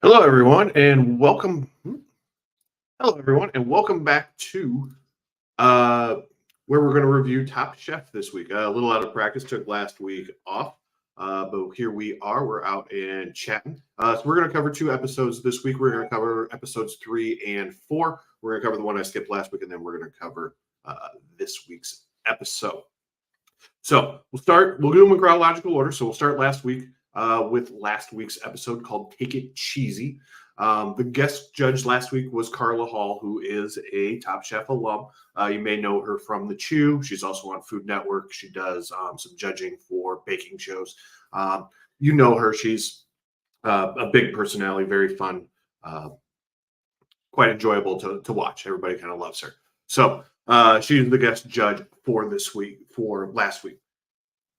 Hello, everyone, and welcome. Hello, everyone, and welcome back to uh, where we're going to review Top Chef this week. A little out of practice, took last week off, but here we are. We're out and chatting. So we're going to cover two episodes this week. We're going to cover episodes 3 and 4. We're going to cover the one I skipped last week, and then we're going to cover this week's episode. So we'll start. We'll do them in chronological order. So we'll start last week with last week's episode called "Take It Cheesy." The guest judge last week was Carla Hall, who is a Top Chef alum. You may know her from The Chew. She's also on Food Network. She does some judging for baking shows. You know her. She's a big personality, very fun, quite enjoyable to watch. Everybody kind of loves her. So she's the guest judge for last week.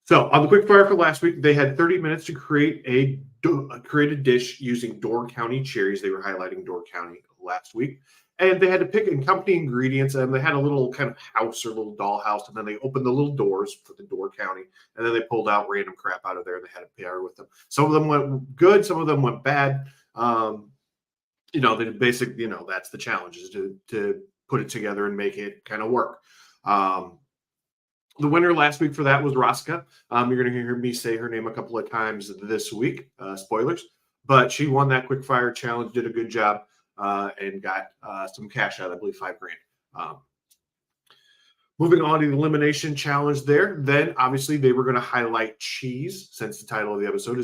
So on the quick fire for last week, they had 30 minutes to create a dish using Door County cherries. They were highlighting Door County last week. And they had to pick company ingredients, and they had a little kind of house or little dollhouse, and then they opened the little doors for the Door County, and then they pulled out random crap out of there, and they had to pair with them. Some of them went good, some of them went bad. That's the challenge, is to put it together and make it kind of work. The winner last week for that was Rosca. You're going to hear me say her name a couple of times this week. Spoilers. But she won that quick fire challenge, did a good job, and got some cash out, I believe $5,000. Moving on to the elimination challenge there. Then, obviously, they were going to highlight cheese, since the title of the episode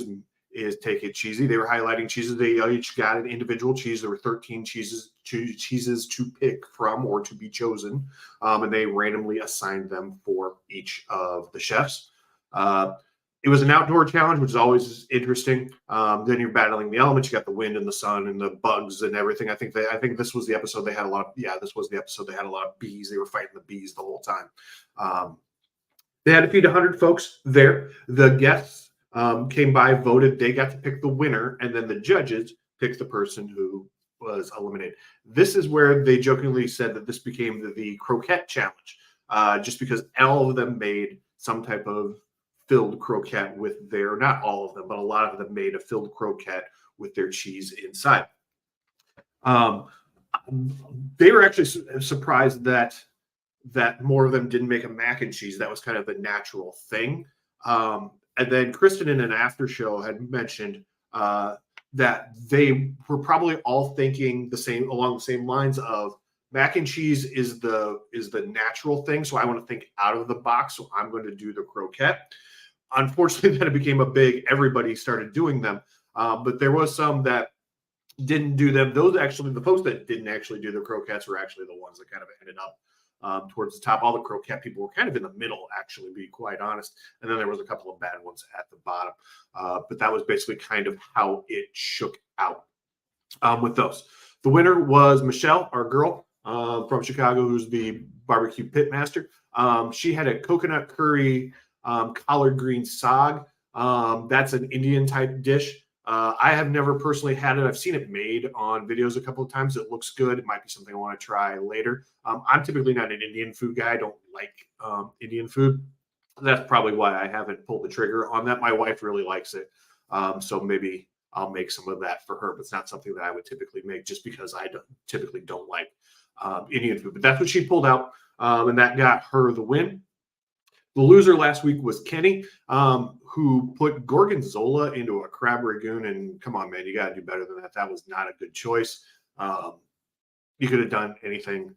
is Take It Cheesy. They were highlighting cheeses. They each got an individual cheese. There were 13 cheeses to pick from or to be chosen, and they randomly assigned them for each of the chefs. It was an outdoor challenge, which is always interesting. Then you're battling the elements. You got the wind and the sun and the bugs and everything. I think this was the episode they had a lot of. Yeah, this was the episode they had a lot of bees. They were fighting the bees the whole time. They had to feed 100 folks there. The guests came by, voted. They got to pick the winner, and then the judges picked the person who was eliminated. This is where they jokingly said that this became the croquette challenge, just because all of them made some type of filled croquette with their, not all of them, but a lot of them made a filled croquette with their cheese inside. They were actually surprised that more of them didn't make a mac and cheese. That was kind of the natural thing. And then Kristen in an after show had mentioned that they were probably all thinking along the same lines of mac and cheese is the natural thing. So I want to think out of the box. So I'm going to do the croquette. Unfortunately, then it became everybody started doing them. But there was some that didn't do them. The folks that didn't actually do the croquettes were actually the ones that kind of ended up towards the top. All the croquette people were kind of in the middle, actually, to be quite honest. And then there was a couple of bad ones at the bottom. But that was basically kind of how it shook out with those. The winner was Michelle, our girl from Chicago, who's the barbecue pit master. She had a coconut curry collard green saag. That's an Indian type dish. I have never personally had it. I've seen it made on videos a couple of times. It looks good. It might be something I want to try later. I'm typically not an Indian food guy. I don't like Indian food. That's probably why I haven't pulled the trigger on that. My wife really likes it. So maybe I'll make some of that for her, but it's not something that I would typically make just because I typically don't like Indian food. But that's what she pulled out, and that got her the win. The loser last week was Kenny, who put gorgonzola into a crab ragoon. And come on, man, you got to do better than that. That was not a good choice. You could have done anything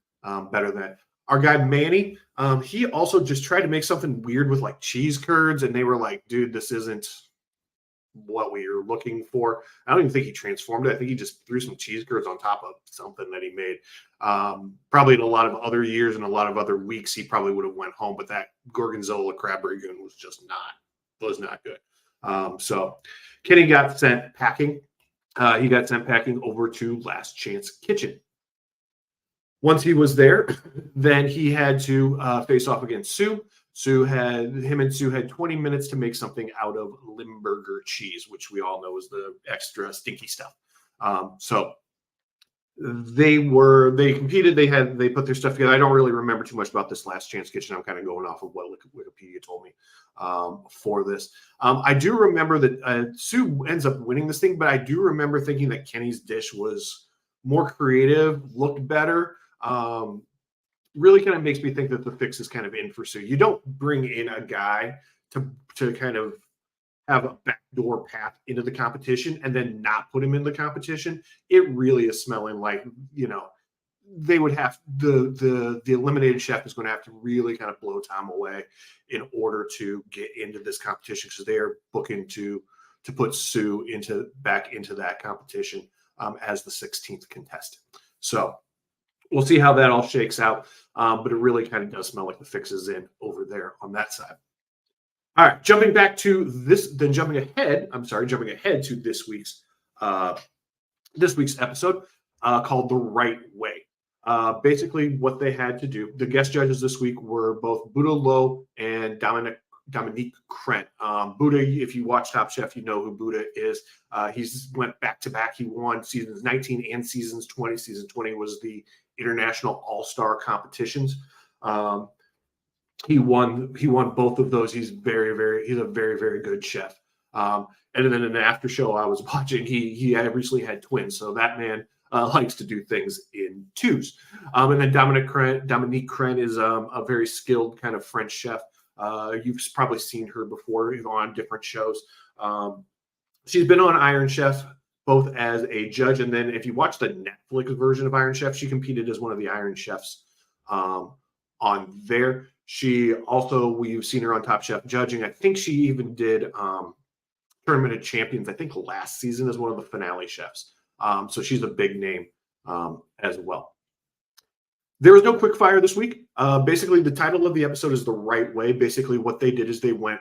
better than that. Our guy Manny, he also just tried to make something weird with like cheese curds, and they were like, dude, this isn't what we were looking for. I don't even think he transformed it. I think he just threw some cheese curds on top of something that he made. Probably in a lot of other years and a lot of other weeks, he probably would have went home, but that gorgonzola crab ragoon was just not good. So Kenny got sent packing. He got sent packing over to Last Chance Kitchen. Once he was there, then he had to face off against Sue. Him and Sue had 20 minutes to make something out of Limburger cheese, which we all know is the extra stinky stuff. So they competed, they put their stuff together. I don't really remember too much about this Last Chance Kitchen. I'm kind of going off of what Wikipedia told me for this. I do remember that Sue ends up winning this thing, but I do remember thinking that Kenny's dish was more creative, looked better. Really kind of makes me think that the fix is kind of in for Sue. You don't bring in a guy to kind of have a backdoor path into the competition and then not put him in the competition. It really is smelling like, they would have the eliminated chef is going to have to really kind of blow Tom away in order to get into this competition, because they are booking to put Sue back into that competition as the 16th contestant. So we'll see how that all shakes out. But it really kind of does smell like the fix is in over there on that side. All right, jumping ahead to this week's episode called The Right Way. Basically, what they had to do, the guest judges this week were both Buddha Lowe and Dominique Krent. Buddha, if you watch Top Chef, you know who Buddha is. He's went back to back. He won seasons 19 and seasons 20. Season 20 was the International All-Star competitions. He won both of those. He's a very, very good chef. And then in an after show I was watching, he had recently had twins, so that man likes to do things in twos. And then Dominique Krent is a very skilled kind of French chef. You've probably seen her before on different shows. She's been on Iron Chef both as a judge, and then if you watch the Netflix version of Iron Chef, she competed as one of the Iron Chefs on there. We've seen her on Top Chef judging. I think she even did Tournament of Champions, I think last season, as one of the finale chefs. So she's a big name as well. There was no quick fire this week. Basically, the title of the episode is The Right Way. Basically, what they did is they went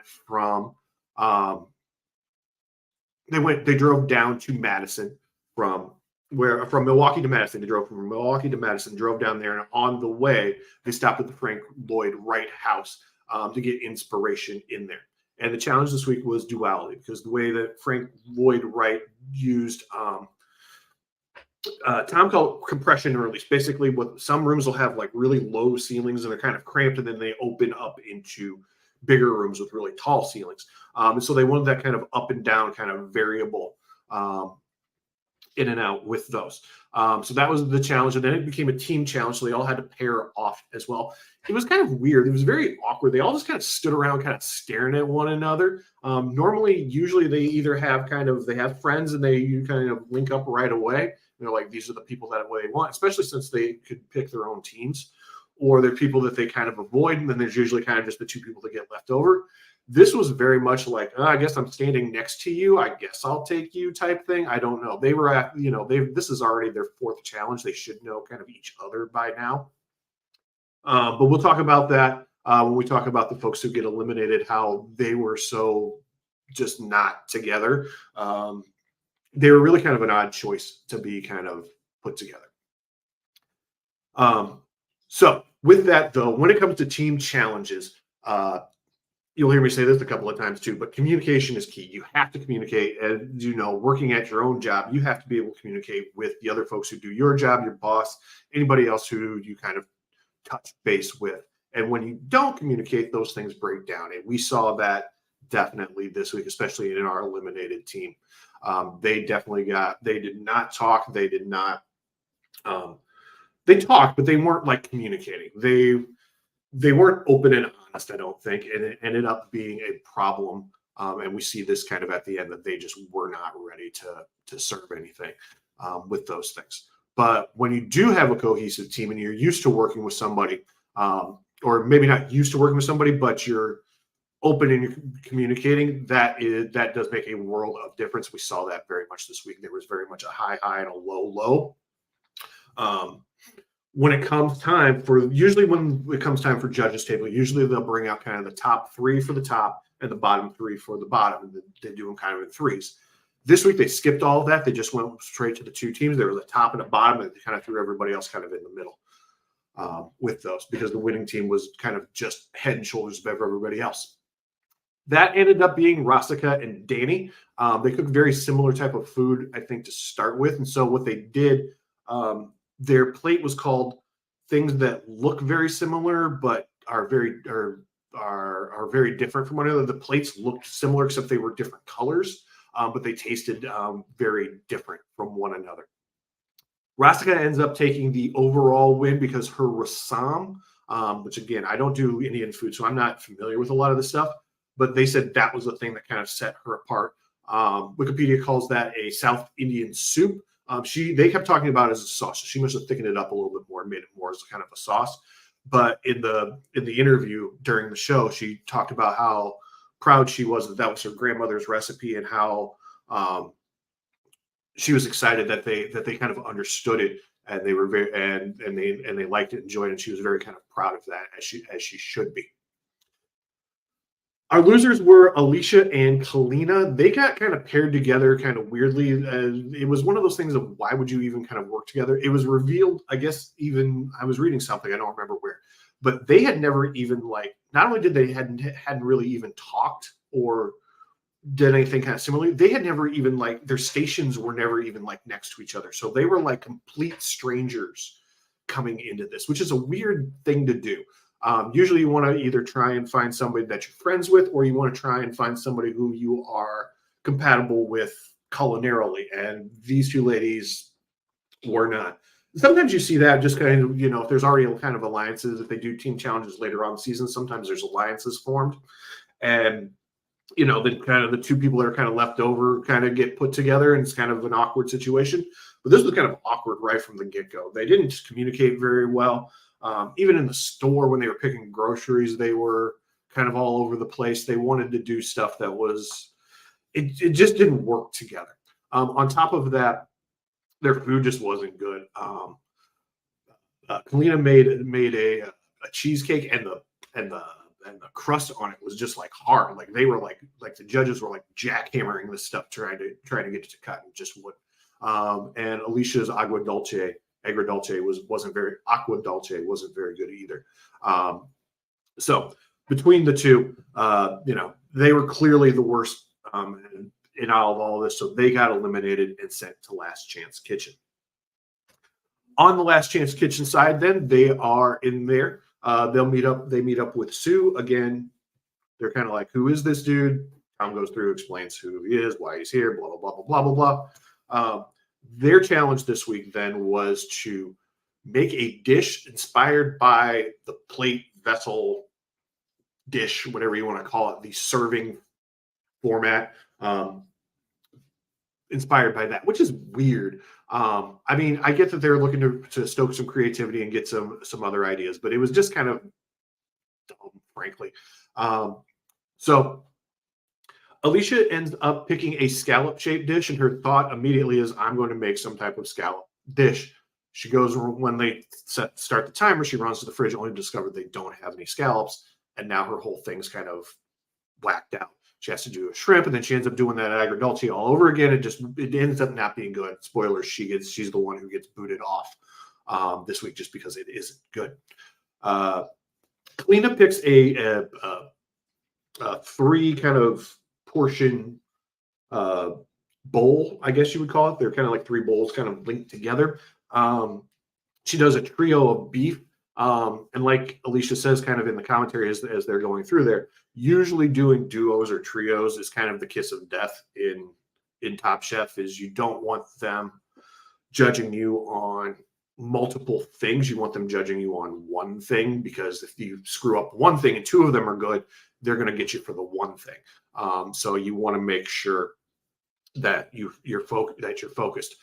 they drove down to Madison from Milwaukee to Madison. They drove from Milwaukee to Madison, drove down there, and on the way, they stopped at the Frank Lloyd Wright house to get inspiration in there. And the challenge this week was duality, because the way that Frank Lloyd Wright used Tom called compression and release. Basically, what some rooms will have like really low ceilings and they're kind of cramped, and then they open up into bigger rooms with really tall ceilings. And so they wanted that kind of up and down kind of variable in and out with those. So that was the challenge. And then it became a team challenge. So they all had to pair off as well. It was kind of weird. It was very awkward. They all just kind of stood around kind of staring at one another. Usually they either have they have friends and you kind of link up right away. They're like, these are the people that they want, especially since they could pick their own teams, or they're people that they kind of avoid. And then there's usually kind of just the two people that get left over. This was very much like, I guess I'm standing next to you. I guess I'll take you type thing. I don't know. They were at, this is already their fourth challenge. They should know kind of each other by now. But we'll talk about that when we talk about the folks who get eliminated, how they were so just not together. They were really kind of an odd choice to be kind of put together. So with that, though, when it comes to team challenges, you'll hear me say this a couple of times too, but communication is key. You have to communicate. And, working at your own job, you have to be able to communicate with the other folks who do your job, your boss, anybody else who you kind of touch base with. And when you don't communicate, those things break down. And we saw that definitely this week, especially in our eliminated team. They did not talk. They did not, they talked, but they weren't like communicating. They weren't open and honest, I don't think. And it ended up being a problem. And we see this kind of at the end that they just were not ready to serve anything with those things. But when you do have a cohesive team and you're used to working with somebody, or maybe not used to working with somebody, but you're open and you're communicating, that does make a world of difference. We saw that very much this week. There was very much a high and a low. When it comes time for judges table, usually they'll bring out kind of the top three for the top and the bottom three for the bottom. And they do them kind of in threes. This week, they skipped all of that. They just went straight to the two teams. They were the top and the bottom, and they kind of threw everybody else kind of in the middle with those, because the winning team was kind of just head and shoulders above everybody else. That ended up being Rasika and Danny. They cooked very similar type of food, I think, to start with. And so what they did Their plate was called things that look very similar but are very different from one another. The plates looked similar except they were different colors, but they tasted very different from one another. Rastika ends up taking the overall win because her rasam, which again, I don't do Indian food, so I'm not familiar with a lot of this stuff, but they said that was the thing that kind of set her apart. Wikipedia calls that a South Indian soup. They kept talking about it as a sauce. So she must have thickened it up a little bit more and made it more as kind of a sauce. But in the interview during the show, she talked about how proud she was that was her grandmother's recipe and how she was excited that they kind of understood it and they were very and they liked it, enjoyed it. And she was very kind of proud of that as she should be. Our losers were Alicia and Kalina. They got kind of paired together kind of weirdly. It was one of those things of why would you even kind of work together? It was revealed, I guess, even I was reading something, I don't remember where, but they had never even not only did they hadn't really even talked or did anything kind of similarly, they had never even their stations were never even next to each other. So they were complete strangers coming into this, which is a weird thing to do. Usually you want to either try and find somebody that you're friends with, or you want to try and find somebody who you are compatible with culinarily. And these two ladies were not. Sometimes you see that just kind of, if there's already kind of alliances, if they do team challenges later on in the season, sometimes there's alliances formed. And, then kind of the two people that are kind of left over kind of get put together and it's kind of an awkward situation. But this was kind of awkward right from the get-go. They didn't communicate very well. Even in the store when they were picking groceries, they were kind of all over the place. They wanted to do stuff that was, it just didn't work together. On top of that, their food just wasn't good. Kalina made a cheesecake and the crust on it was just hard. They were the judges were jackhammering this stuff trying to get it to cut and just wouldn't. And Alicia's agua dulce wasn't very good either. So between the two, they were clearly the worst in all of this. So they got eliminated and sent to Last Chance Kitchen. On the Last Chance Kitchen side, then they are in there. They meet up with Sue again. They're kind of like, who is this dude? Tom goes through, explains who he is, why he's here, blah, blah, blah, blah, blah, blah. Their challenge this week then was to make a dish inspired by the plate, vessel, dish, whatever you want to call it, the serving format, inspired by that, which is weird. I mean, I get that they're looking to stoke some creativity and get some other ideas, but it was just kind of dumb, frankly. So Alicia ends up picking a scallop-shaped dish, and her thought immediately is, I'm going to make some type of scallop dish. She goes, when they start the timer, she runs to the fridge, only to discover they don't have any scallops, and now her whole thing's kind of blacked out. She has to do a shrimp, and then she ends up doing that agua dulce all over again. It ends up not being good. Spoilers, she's the one who gets booted off this week just because it isn't good. Kalina picks a 3 kind of portion bowl, I guess you would call it. They're kind of like 3 bowls kind of linked together. She does a trio of beef. And like Alicia says kind of in the commentary as they're going through there, usually doing duos or trios is kind of the kiss of death in Top Chef, is you don't want them judging you on multiple things. You want them judging you on one thing, because if you screw up one thing and 2 of them are good, they're going to get you for the one thing. So you want to make sure that you're focused.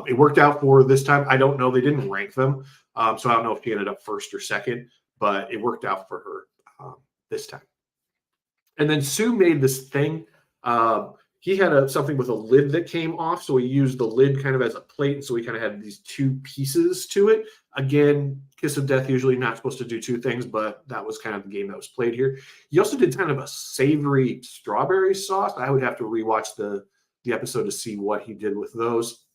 It worked out for this time. I don't know. They didn't rank them. So I don't know if she ended up first or second, but it worked out for her this time. And then Sue made this thing. He had something with a lid that came off. So he used the lid kind of as a plate. And so he kind of had these 2 pieces to it. Again, kiss of death, usually not supposed to do 2 things, but that was kind of the game that was played here. He also did kind of a savory strawberry sauce. I would have to rewatch the episode to see what he did with those.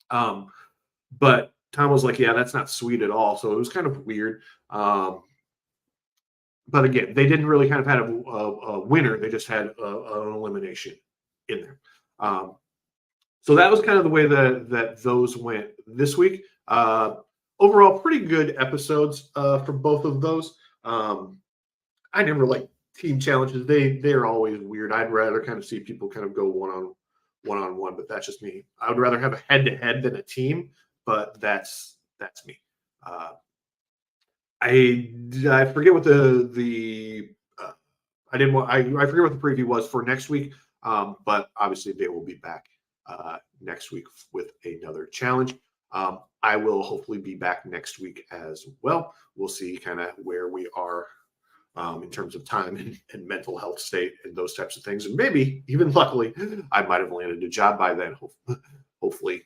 But Tom was like, yeah, that's not sweet at all. So it was kind of weird. But again, they didn't really kind of have a winner. They just had an elimination in there. So that was kind of the way that those went this week. Overall, pretty good episodes for both of those. I never like team challenges. They're always weird. I'd rather kind of see people kind of go one on one, but that's just me. I would rather have a head to head than a team, but that's me. Uh, I forget what the I didn't want I forget what the preview was for next week, but obviously they will be back next week with another challenge. I will hopefully be back next week as well. We'll see kind of where we are in terms of time and mental health state and those types of things. And maybe even luckily, I might have landed a job by then, hopefully.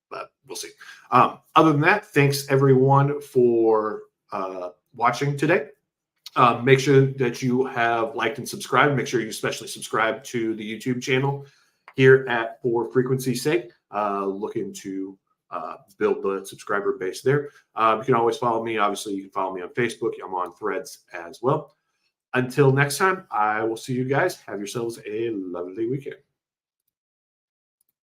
But we'll see. Other than that, thanks everyone for watching today. Make sure that you have liked and subscribed. Make sure you especially subscribe to the YouTube channel here at For Frequency's Sake. Looking to build the subscriber base there. You can always follow me. Obviously, you can follow me on Facebook. I'm on Threads as well. Until next time, I will see you guys. Have yourselves a lovely weekend.